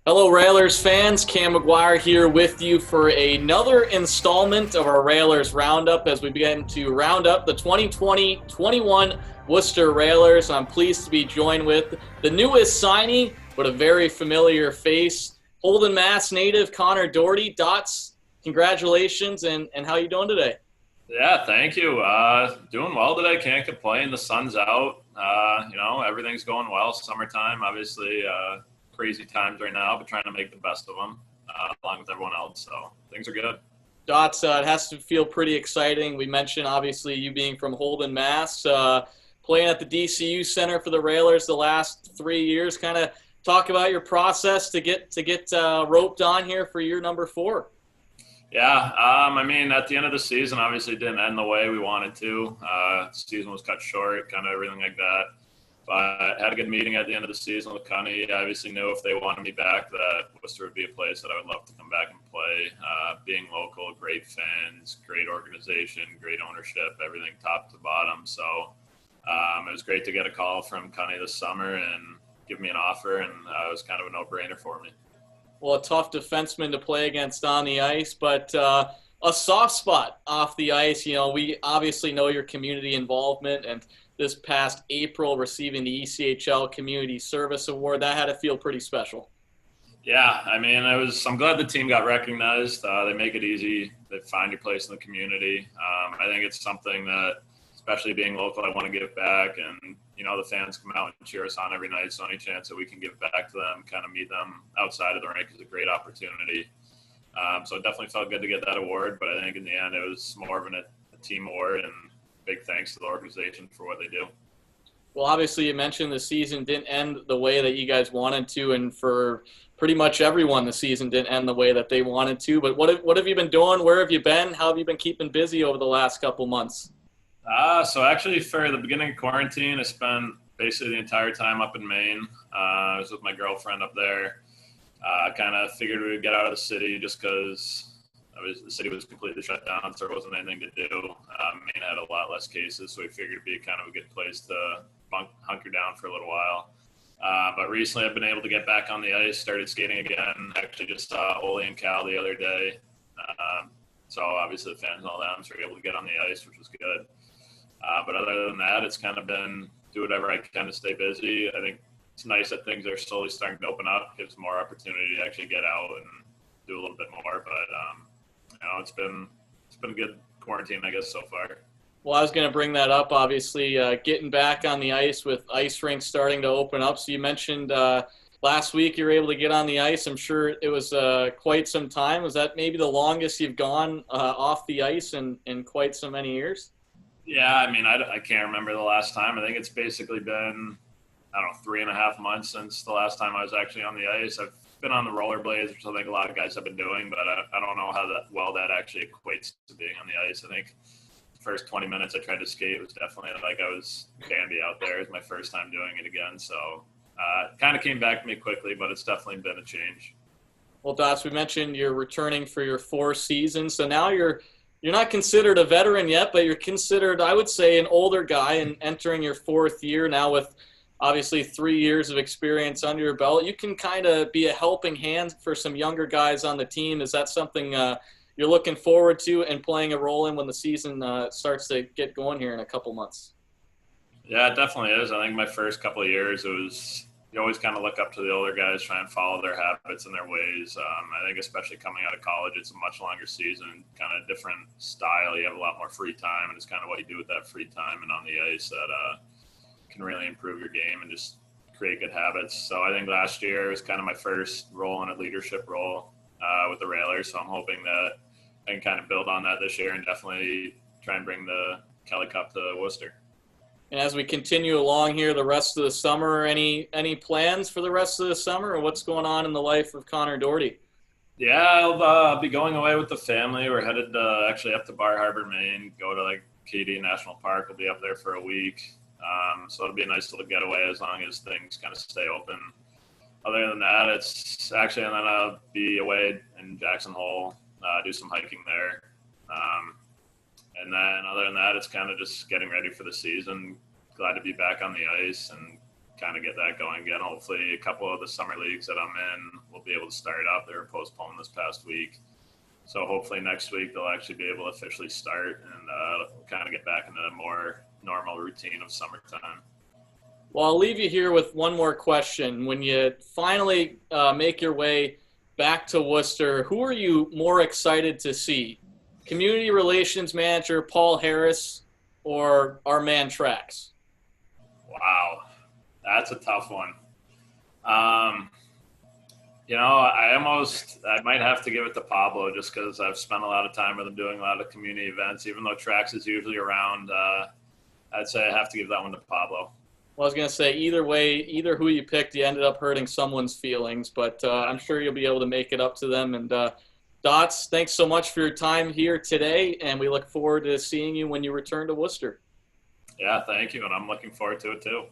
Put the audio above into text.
Hello, Railers fans. Cam McGuire here with you for another installment of our Railers Roundup as we begin to round up the 2020-21 Worcester Railers. I'm pleased to be joined with the newest signee, but a very familiar face, Holden, Mass native Connor Doherty. Dots, congratulations, and how you doing today? Yeah, thank you. Doing well today. Can't complain. The sun's out. Everything's going well. Summertime, obviously, crazy times right now, but trying to make the best of them along with everyone else. So things are good. Dots, it has to feel pretty exciting. We mentioned, obviously, you being from Holden, Mass, playing at the DCU Center for the Railers the last 3 years. Kind of talk about your process to get roped on here for year number 4. Yeah, at the end of the season, obviously, it didn't end the way we wanted to. Season was cut short, kind of everything like that. But had a good meeting at the end of the season with Connie. I obviously knew if they wanted me back that Worcester would be a place that I would love to come back and play. Being local, great fans, great organization, great ownership, everything top to bottom. So it was great to get a call from Connie this summer and give me an offer, and it was kind of a no-brainer for me. Well, a tough defenseman to play against on the ice, but a soft spot off the ice. You know, we obviously know your community involvement, and this past April receiving the ECHL Community Service Award, that had to feel pretty special. Yeah, I'm glad the team got recognized. They make it easy. They find your place in the community. I think it's something that, especially being local, I want to give back. And, the fans come out and cheer us on every night. So any chance that we can give back to them, kind of meet them outside of the rink is a great opportunity. So it definitely felt good to get that award. But I think in the end, it was more of a team award, and big thanks to the organization for what they do. Well, obviously, you mentioned the season didn't end the way that you guys wanted to, and for pretty much everyone, the season didn't end the way that they wanted to. But what have you been doing? Where have you been? How have you been keeping busy over the last couple months? So actually, for the beginning of quarantine, I spent basically the entire time up in Maine. I was with my girlfriend up there. Kind of figured we would get out of the city just because the city was completely shut down, so there wasn't anything to do. Maine had a lot less cases, so we figured it'd be kind of a good place to hunker down for a little while. But recently, I've been able to get back on the ice, started skating again. Actually, just saw Ole and Cal the other day. So obviously, the fans and all that, so we were able to get on the ice, which was good. But other than that, it's kind of been do whatever I can to stay busy. I think it's nice that things are slowly starting to open up. Gives more opportunity to actually get out and do a little bit more. But it's been a good quarantine, I guess, so far. Well, I was going to bring that up. Obviously, getting back on the ice with ice rinks starting to open up. So you mentioned last week you were able to get on the ice. I'm sure it was quite some time. Was that maybe the longest you've gone off the ice in quite so many years? Yeah, I can't remember the last time. I think it's basically been, I don't know, 3.5 months since the last time I was actually on the ice. I've been on the rollerblades, which I think a lot of guys have been doing, but I don't know how that actually equates to being on the ice. I think the first 20 minutes I tried to skate, it was definitely like I was Bambi out there. It was my first time doing it again. So it kind of came back to me quickly, but it's definitely been a change. Well, Dots, we mentioned you're returning for your 4th season, so now you're not considered a veteran yet, but you're considered, I would say, an older guy and entering your 4th year now with obviously 3 years of experience under your belt. You can kind of be a helping hand for some younger guys on the team. Is that something you're looking forward to and playing a role in when the season starts to get going here in a couple months? Yeah, it definitely is. I think my first couple of years, you always kind of look up to the older guys, try and follow their habits and their ways. I think especially coming out of college, it's a much longer season, kind of different style. You have a lot more free time, and it's kind of what you do with that free time and on the ice that can really improve your game and just create good habits. So I think last year was kind of my first role in a leadership role with the Railers. So I'm hoping that I can kind of build on that this year and definitely try and bring the Kelly Cup to Worcester. And as we continue along here the rest of the summer, any plans for the rest of the summer, or what's going on in the life of Connor Doherty? Yeah, I'll be going away with the family. We're headed actually up to Bar Harbor, Maine, go to like Katy National Park. We'll be up there for a week. So it'll be a nice little getaway as long as things kind of stay open. Other than that, and then I'll be away in Jackson Hole, do some hiking there. And then other than that, it's kind of just getting ready for the season. Glad to be back on the ice and kind of get that going again. Hopefully, a couple of the summer leagues that I'm in will be able to start up. They were postponed this past week. So hopefully next week they'll actually be able to officially start and kind of get back into a more normal routine of summertime. Well, I'll leave you here with one more question. When you finally make your way back to Worcester, who are you more excited to see? Community Relations Manager Paul Harris or our man Trax? Wow, that's a tough one. I might have to give it to Pablo just because I've spent a lot of time with him doing a lot of community events. Even though Trax is usually around, I'd say I have to give that one to Pablo. Well, I was going to say, either way, either who you picked, you ended up hurting someone's feelings, but I'm sure you'll be able to make it up to them. And Dots, thanks so much for your time here today, and we look forward to seeing you when you return to Worcester. Yeah, thank you, and I'm looking forward to it too.